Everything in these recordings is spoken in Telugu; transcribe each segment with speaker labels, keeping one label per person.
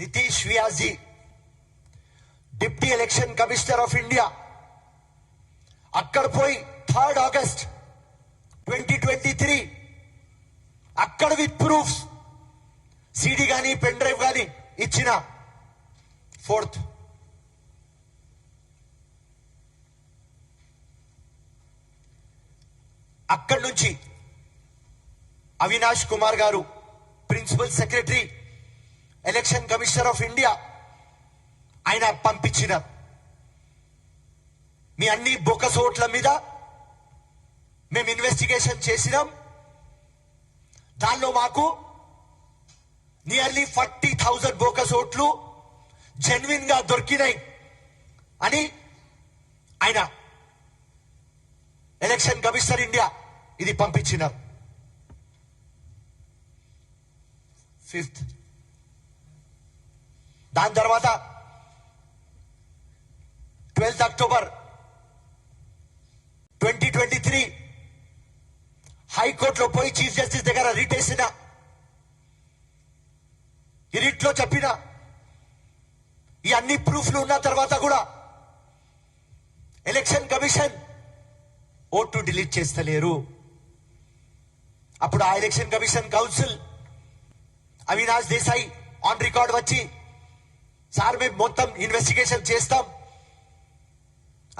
Speaker 1: Nitish Vyas ji, deputy election commissioner of India, అక్కడ పోయి 3rd August 2023 అక్కడ విత్ ప్రూఫ్స్ సిడి గాని పెన్ డ్రైవ్ గాని ఇచ్చిన. 4th అక్కడి నుంచి అవినాష్ కుమార్ గారు principal secretary election commissioner of India, ఆయన పంపించిన మీ అన్ని బోకస్ ఓట్ల మీద మేము ఇన్వెస్టిగేషన్ చేసినాం. దానిలో మాకు నియర్లీ 40,000 బోకస్ ఓట్లు జెన్యున్ గా దొరికినాయి అని ఆయన ఎలక్షన్ కమిషనర్ ఇండియా ఇది పంపించినారు. 5th దాని తర్వాత 12th October 2023 హైకోర్టులో పోయి చీఫ్ జస్టిస్ దగ్గర రిట్ వేసిన. ఈ రిట్ లో చెప్పిన ఈ అన్ని ప్రూఫ్లు ఉన్న తర్వాత కూడా ఎలక్షన్ కమిషన్ ఓటు డిలీట్ చేస్తలేరు. అప్పుడు ఆ election commission council Avinash Desai on record వచ్చి, సార్ మేము మొత్తం ఇన్వెస్టిగేషన్ చేస్తాం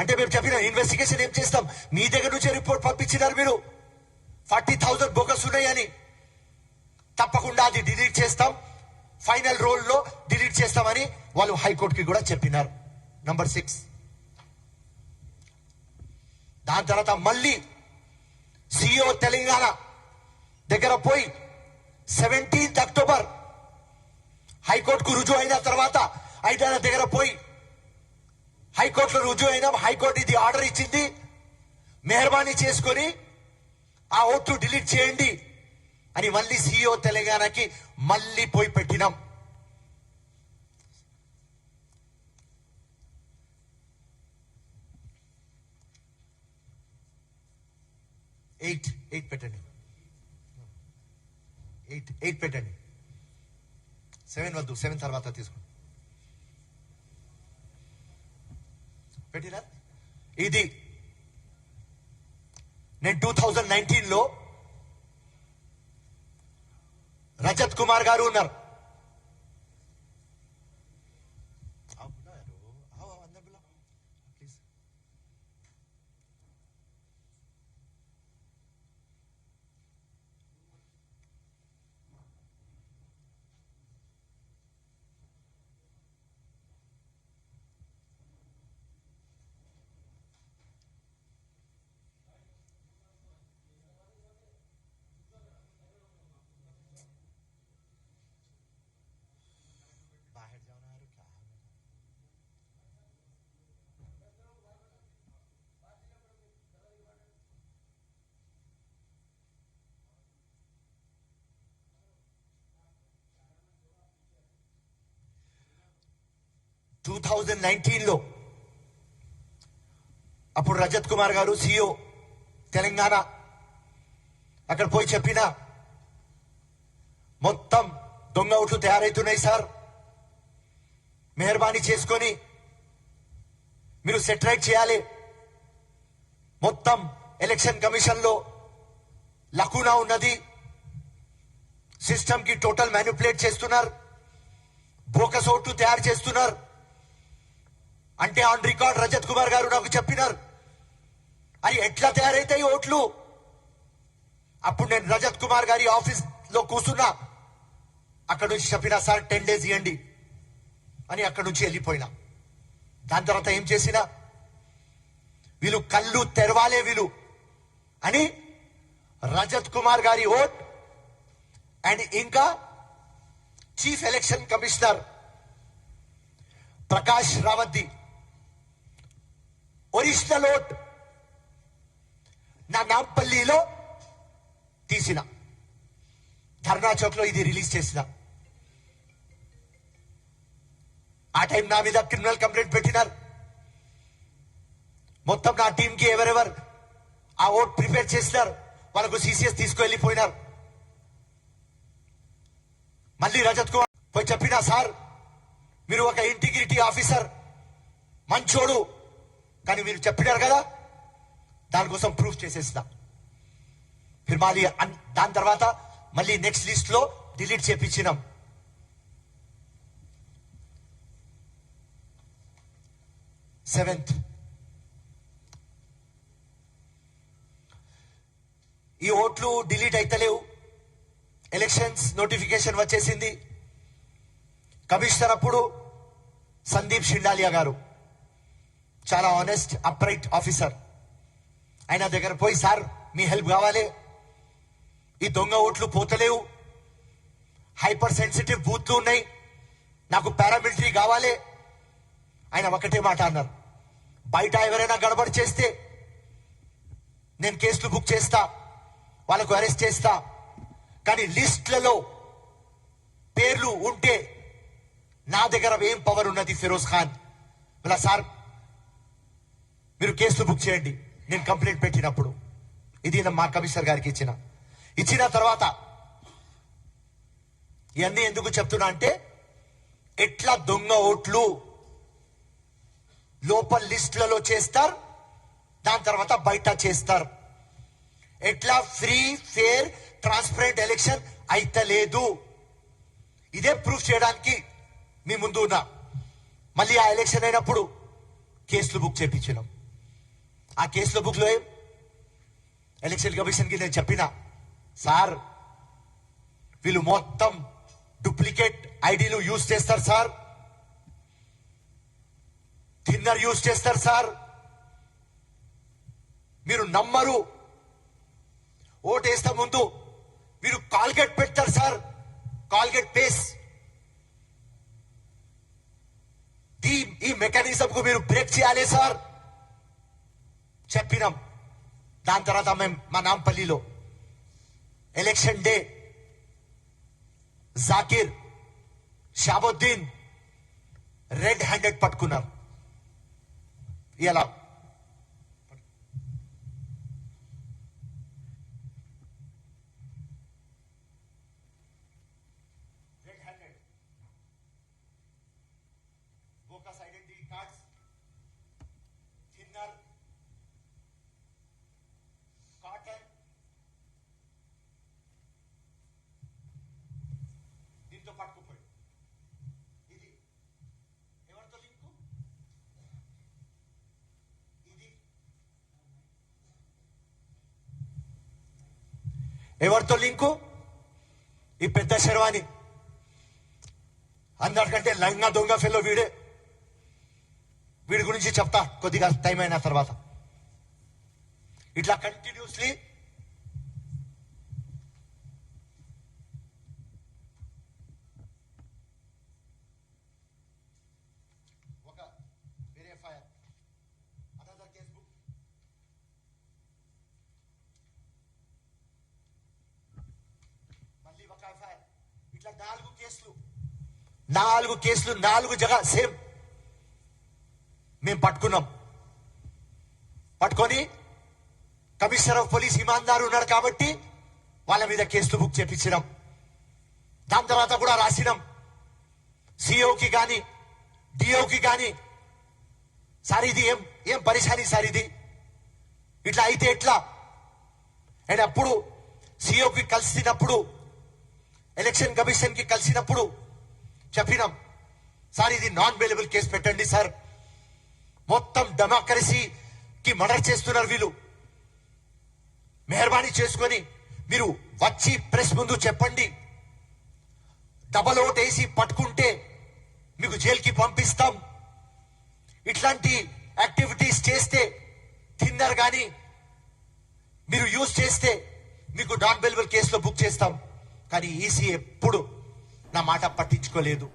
Speaker 1: అంటే, మేము చెప్పిన ఇన్వెస్టిగేషన్ ఏం చేస్తాం, మీ దగ్గర నుంచే రిపోర్ట్ పంపించినారు మీరు 40,000 బోకస్ ఉన్నాయని, తప్పకుండా అది డిలీట్ చేస్తాం, ఫైనల్ రోల్ లో డిలీట్ చేస్తామని వాళ్ళు హైకోర్టుకి కూడా చెప్పినారు. నంబర్ 6 దాని తర్వాత మళ్ళీ సిఇఓ తెలంగాణ దగ్గర పోయి 17th October హైకోర్టుకు రుజువు అయిన తర్వాత ఆయన దగ్గర పోయి హైకోర్టులో రుజువు అయినా హైకోర్టు ఇది ఆర్డర్ ఇచ్చింది, మెహర్బానీ చేసుకొని ఆ ఓట్లు డిలీట్ చేయండి అని మళ్ళీ సిఇఓ తెలంగాణకి మళ్ళీ పోయి పెట్టినాం. 8 పెట్టండి, 8 పెట్టండి, 7 వద్దు, 7 తర్వాత తీసుకోండి. పెట్టినా ఇది నేను 2019లో రజత్ కుమార్ గారు ఉన్నారు. లో అప్పుడు రజత్ కుమార్ గారు సిఇఓ తెలంగాణ అక్కడ పోయి చెప్పిన, మొత్తం దొంగ ఓట్లు తయారైతున్నాయి సార్, మెహర్బానీ చేసుకొని మీరు సెటరైట్ చేయాలి, మొత్తం ఎలక్షన్ కమిషన్ లో లకూనా ఉన్నది, సిస్టమ్ కి టోటల్ మ్యానిపులేట్ చేస్తున్నారు, బోకస్ ఓట్లు తయారు చేస్తున్నారు అంటే ఆన్ రికార్డ్ రజత్ కుమార్ గారు నాకు చెప్పినారు. అది ఎట్లా తయారైతాయి ఓట్లు? అప్పుడు నేను రజత్ కుమార్ గారి ఆఫీస్ లో కూర్చున్నా, అక్కడ నుంచి చెప్పినా సార్ 10 days ఇవ్వండి అని అక్కడ నుంచి వెళ్ళిపోయినా. దాని తర్వాత ఏం చేసినా, వీళ్ళు కళ్ళు తెరవాలే వీళ్ళు అని రజత్ కుమార్ గారి ఓట్ అండ్ ఇంకా chief election commissioner Prakash Rawat original vote నా నాంపల్లిలో తీసిన, ధర్నా చౌక్ లో ఇది రిలీజ్ చేసిన. ఆ టైం నా మీద క్రిమినల్ కంప్లైంట్ పెట్టినారు. మొత్తం నా టీం కి ఎవరెవరు ఆ ఓట్ ప్రిపేర్ చేసినారు వాళ్ళకు సిసిఎస్ తీసుకువెళ్ళిపోయినారు. మళ్ళీ రజత్ కుమార్ పోయి చెప్పినా, సార్ మీరు ఒక ఇంటిగ్రిటీ ఆఫీసర్, మంచోడు, కానీ మీరు చెప్పినారు కదా, దానికోసం ప్రూఫ్ చేసేస్తా. మళ్ళీ దాని తర్వాత మళ్ళీ నెక్స్ట్ లిస్ట్ లో డిలీట్ చేపించినాం. సెవెంత్, ఈ ఓట్లు డిలీట్ అయితలేవు. ఎలక్షన్స్ నోటిఫికేషన్ వచ్చేసింది. కమిషనర్ అప్పుడు సందీప్ షిండాలియా గారు చాలా ఆనెస్ట్ అప్రైట్ ఆఫీసర్. ఆయన దగ్గర పోయి, సార్ మీ హెల్ప్ కావాలి, ఈ దొంగ ఓట్లు పోతలేవు, హైపర్ సెన్సిటివ్ బూత్లు ఉన్నాయి, నాకు పారామిలిటరీ కావాలి. ఆయన ఒకటే మాట అన్నారు, బయట ఎవరైనా గడబడి చేస్తే నేను కేసులు బుక్ చేస్తా, వాళ్ళకు అరెస్ట్ చేస్తా, కానీ లిస్ట్లలో పేర్లు ఉంటే నా దగ్గర ఏం పవర్ ఉన్నది ఫిరోజ్ ఖాన్. ఇలా సార్ మీరు కేసులు బుక్ చేయండి, నేను కంప్లైంట్ పెట్టినప్పుడు. ఇది మా కమిషనర్ గారికి ఇచ్చిన తర్వాత ఇవన్నీ ఎందుకు చెప్తున్నా అంటే, ఎట్లా దొంగ ఓట్లు లోపల లిస్టులలో చేస్తారు, దాని తర్వాత బయట చేస్తారు. ఎట్లా ఫ్రీ ఫేర్ ట్రాన్స్పరెంట్ ఎలక్షన్ అయితలేదు, ఇదే ప్రూఫ్ చేయడానికి మీ ముందు ఉన్నా. మళ్ళీ ఆ ఎలక్షన్ అయినప్పుడు కేసులు బుక్ చేపించినాం. ఆ కేసుల బుక్ లో ఎలక్షన్ కమిషన్ కి నేను చెప్పిన, సార్ వీళ్ళు మొత్తం డూప్లికేట్ ఐడీలు యూజ్ చేస్తారు సార్, థిన్నర్ యూజ్ చేస్తారు సార్, మీరు నమ్మరు. ఓటేస్తా ముందు మీరు కాల్గేట్ పెడతారు సార్, కాల్గేట్ పేస్. ఈ మెకానిజం కు మీరు బ్రేక్ చేయాలి సార్ చెప్పినాం. దాని తర్వాత మేము మా నాంపల్లిలో election day Zakir, Shahabuddin red handed పట్టుకున్నారు. ఇలా red handed bogus identity cards, thinner, cotton, దీంతో పట్టుకుపోయి. ఇది ఎవరితో లింకు? ఇది ఎవరితో లింకు? ఈ పెద్ద శర్వాణి, అందరికంటే లంగా దొంగ ఫెల్లో వీడే. వీడి గురించి చెప్తా కొద్దిగా టైం అయిన తర్వాత. ఇట్లా కంటిన్యూస్లీ ఒక వేరే ఫైర్, అనదర్ కేస్ బుక్, మళ్ళీ ఒక ఫైర్. ఇట్లా 4 కేసులు 4 జగ సేమ్ మేము పట్టుకున్నాం. పట్టుకొని కమిషనర్ ఆఫ్ పోలీస్ ఇమాందారు ఉన్నాడు కాబట్టి వాళ్ళ మీద కేసులు బుక్ చేపించినాం. దాని తర్వాత కూడా రాసినాం సిఓకి కానీ డిఓకి కానీ, సార్ ఇది ఏం పరిశాని సార్, ఇది ఇట్లా అయితే ఎట్లా. అండ్ అప్పుడు సిఓకి కలిసినప్పుడు, ఎలక్షన్ కమిషన్ కి కలిసినప్పుడు చెప్పినాం, సార్ ఇది నాన్ బెయిలబుల్ కేసు పెట్టండి సార్, మొత్తం డెమోక్రసీకి మర్డర్ చేస్తున్నారు వీళ్ళు, మెహర్బానీ చేసుకొని మీరు వచ్చి ప్రెస్ ముందు చెప్పండి, డబల్ ఓట్ వేసి పట్టుకుంటే మీకు జైలుకి పంపిస్తాం, ఇట్లాంటి యాక్టివిటీస్ చేస్తే థిన్నర్ గాని మీరు యూజ్ చేస్తే మీకు నాన్ బెయిలబుల్ కేసులో బుక్ చేస్తాం. కానీ ఈసీ ఎప్పుడు నా మాట పట్టించుకోలేదు.